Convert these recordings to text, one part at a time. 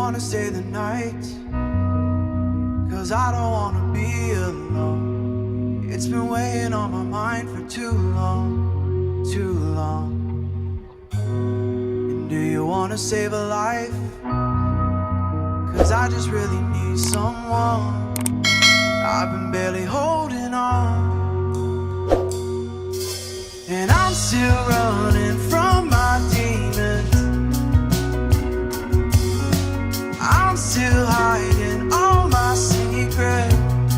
wanna stay the night, 'cause I don't wanna be alone. It's been weighing on my mind for too long, too long. And do you wanna save a life? 'Cause I just really need someone. I've been barely holding on, and I'm still running from my demons. I'm still hiding all my secrets,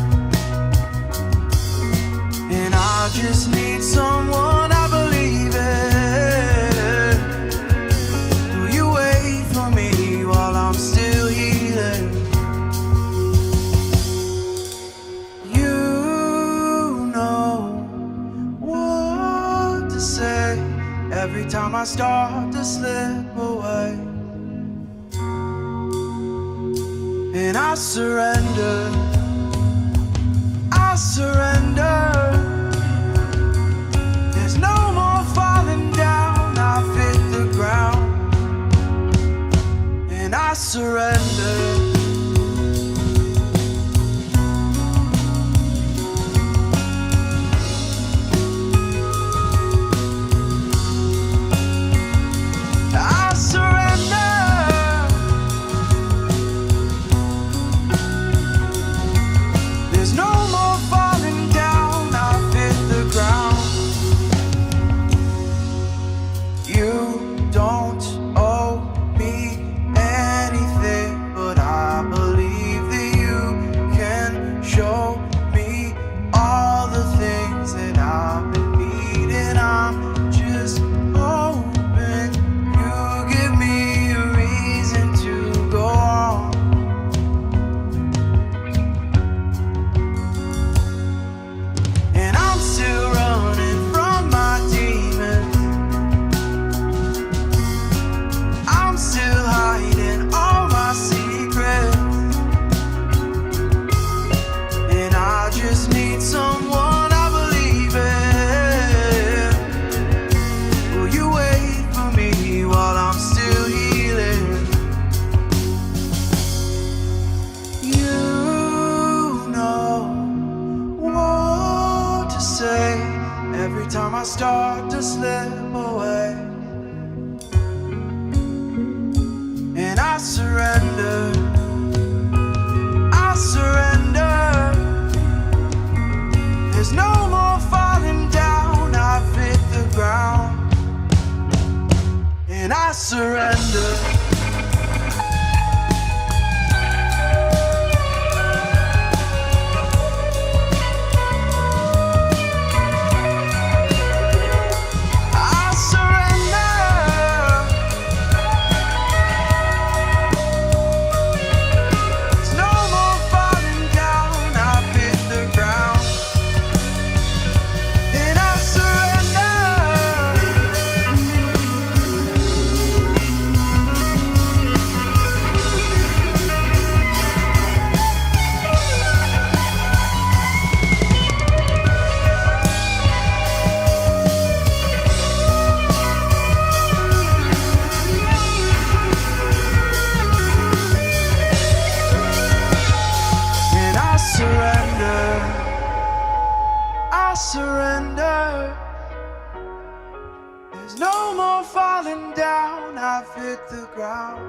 and I just need someone. I believe it. Will you wait for me while I'm still healing? You know what to say every time I start to slip away. And I surrender, I surrender. There's no more falling down, I've hit the ground. And I surrender. I surrender. There's no more falling down, I've hit the ground. You don't owe me anything, but I believe that you can show me all the things that I've been needing. I'm just hoping you give me a reason to go on. And I'm still running from my demons. I'm still hiding all my secrets, and I just need someone. I believe it. Will you wait for me while I'm still healing? You know what to say every time I start to slip away. And I surrender, I surrender. There's no more falling down, I've hit the ground. And I surrender. I surrender. There's no more falling down, I've hit the ground. And I surrender. And I surrender, I surrender. There's no more falling down, I've hit the ground.